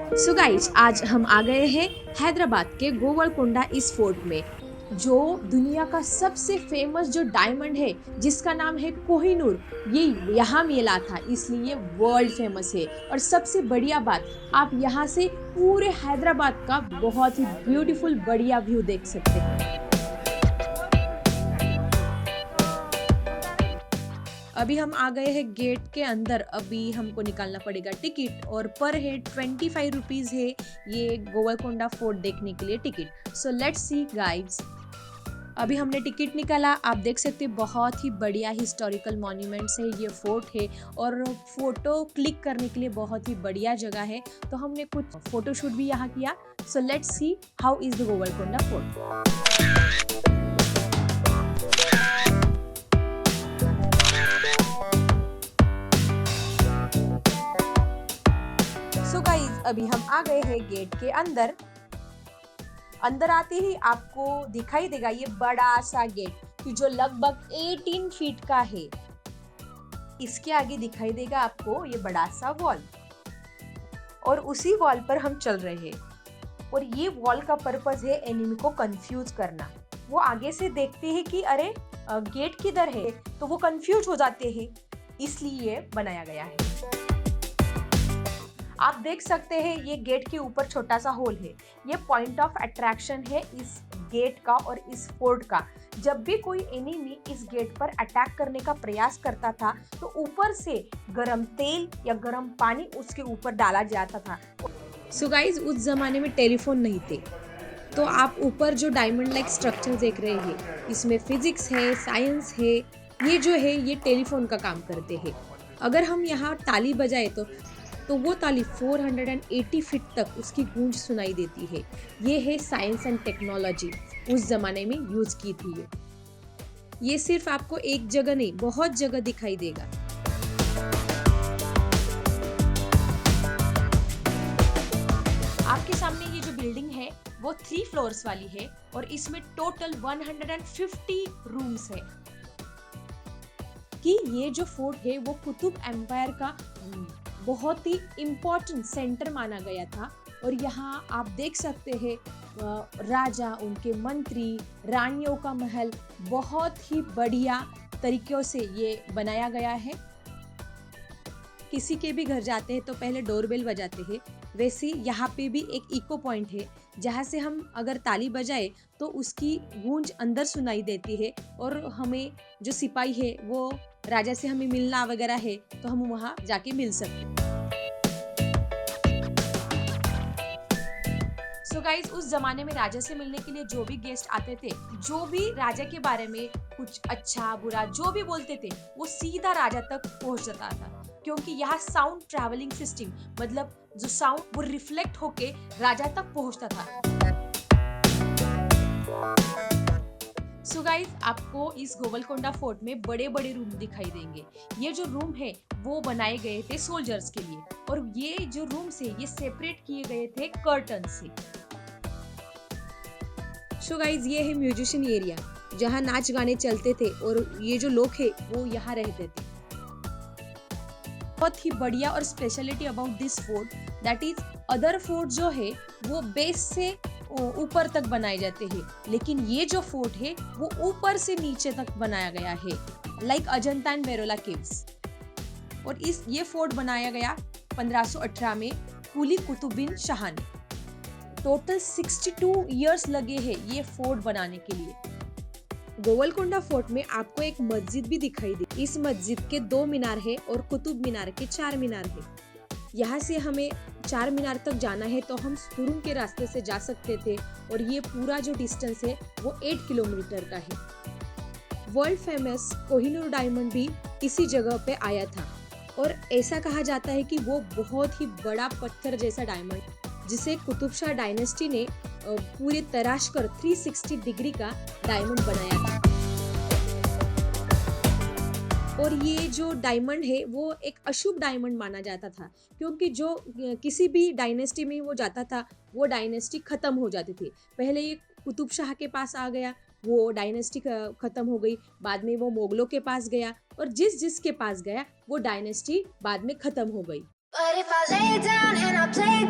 So guys आज हम आ गए हैं हैदराबाद के गोवलकोंडा इस फोर्ट में, जो दुनिया का सबसे फेमस जो डायमंड है जिसका नाम है कोहिनूर। ये यहाँ मिला था इसलिए वर्ल्ड फेमस है। और सबसे बढ़िया बात, आप यहाँ से पूरे हैदराबाद का बहुत ही ब्यूटीफुल बढ़िया व्यू देख सकते हैं। अभी हम आ गए हैं गेट के अंदर। अभी हमको निकालना पड़ेगा टिकट और पर हेड 25 रुपीज है ये गोवलकोंडा फोर्ट देखने के लिए ticket. So let's C guides. अभी हमने टिकट निकाला। आप देख सकते हैं बहुत ही बढ़िया हिस्टोरिकल मॉन्यूमेंट्स है, ये फोर्ट है और फोटो क्लिक करने के लिए बहुत ही बढ़िया जगह है। तो हमने कुछ फोटोशूट भी यहाँ किया। So let's see how is the Golconda fort. So guys अभी हम आ गए हैं गेट के अंदर। अंदर आते ही आपको दिखाई देगा ये बड़ा सा गेट कि जो लगभग 18 फीट का है। इसके आगे दिखाई देगा आपको ये बड़ा सा वॉल और उसी वॉल पर हम चल रहे हैं। और ये वॉल का पर्पस है एनिमी को कंफ्यूज करना। वो आगे से देखते हैं कि अरे गेट किधर है, तो वो कंफ्यूज हो जाते हैं, इसलिए बनाया गया है। आप देख सकते हैं ये गेट के ऊपर छोटा सा होल है। ये पॉइंट ऑफ अट्रैक्शन है इस गेट का और इस फोर्ट का। जब भी कोई एनिमी इस गेट पर अटैक करने का प्रयास करता था तो ऊपर से गरम तेल या गरम पानी उसके ऊपर डाला जाता था। सो गाइस उस जमाने में टेलीफोन नहीं थे, तो आप ऊपर जो डायमंड लाइक स्ट्रक्चर देख रहे हैं इसमें फिजिक्स है, साइंस है। ये जो है ये टेलीफोन का काम करते हैं। अगर हम यहाँ ताली बजाए तो वो ताली 480 फीट तक उसकी गूंज सुनाई देती है। ये है साइंस एंड टेक्नोलॉजी, उस जमाने में यूज की थी ये सिर्फ आपको एक जगह नहीं, बहुत जगह दिखाई देगा। आपके सामने ये जो बिल्डिंग है वो 3 फ्लोर्स वाली है और इसमें टोटल 150 रूम्स है। कि ये जो फोर्ट है वो कुतुब एम्पायर का बहुत ही इम्पोर्टेंट सेंटर माना गया था। और यहाँ आप देख सकते हैं राजा, उनके मंत्री, रानियों का महल बहुत ही बढ़िया तरीकों से ये बनाया गया है। किसी के भी घर जाते हैं तो पहले डोरबेल बजाते हैं, वैसे यहाँ पे भी एक इको पॉइंट है जहाँ से हम अगर ताली बजाए तो उसकी गूंज अंदर सुनाई देती है। और हमें जो सिपाही है वो राजा से हमें मिलना वगैरह है तो हम वहाँ जाके मिल सकते हैं। सो गाइस उस जमाने में राजा से मिलने के लिए जो भी गेस्ट आते थे, जो भी राजा के बारे में कुछ अच्छा बुरा जो भी बोलते थे, वो सीधा राजा तक पहुंच जाता था। क्योंकि यहाँ साउंड ट्रैवलिंग सिस्टम, मतलब जो साउंड वो रिफ्लेक्ट होके राजा तक पहुंचता था। सो गाइस आपको इस गोवलकोंडा फोर्ट में बड़े बड़े रूम दिखाई देंगे। ये जो रूम है वो बनाए गए थे सोल्जर्स के लिए और ये जो रूम्स है ये सेपरेट किए गए थे कर्टन से। सो गाइस ये है म्यूजिशियन एरिया जहाँ नाच गाने चलते थे और ये जो लोग है वो यहाँ रहते थे। बहुत ही बढ़िया और speciality about this fort that is other fort जो है वो बेस से ऊपर तक बनाए जाते हैं, लेकिन ये जो फोर्ट है वो ऊपर से नीचे तक बनाया गया है, लाइक अजंता एंड मेरोला केव्स। और ये फोर्ट बनाया गया 1518 में कुली कुतुबुद्दीन शाह ने। टोटल 62 इयर्स लगे हैं ये फोर्ट बनाने के लिए। गोवलकोंडा फोर्ट में आपको एक मस्जिद भी दिखाई दे। इस मस्जिद के 2 मीनार है और कुतुब मीनार के 4 मीनार है। यहाँ से हमें 4 मीनार तक जाना है तो हम सुरुंग के रास्ते से जा सकते थे और ये पूरा जो डिस्टेंस है वो 8 किलोमीटर का है। वर्ल्ड फेमस कोहिनूर डायमंड भी इसी जगह पे आया था और ऐसा कहा जाता है कि वो बहुत ही बड़ा पत्थर जैसा डायमंड जिसे कुतुब शाह डायनेस्टी ने पूरे तराश कर 360 डिग्री का डायमंड बनाया था। और ये जो डायमंड है वो एक अशुभ डायमंड माना जाता था, क्योंकि जो किसी भी डायनेस्टी में वो जाता था वो डायनेस्टी खत्म हो जाती थी। पहले ये कुतुब शाह के पास आ गया, वो डायनेस्टी खत्म हो गई, बाद में वो मोगलों के पास गया और जिसके पास गया वो डायनेस्टी बाद में खत्म हो गई। But if I lay down and I play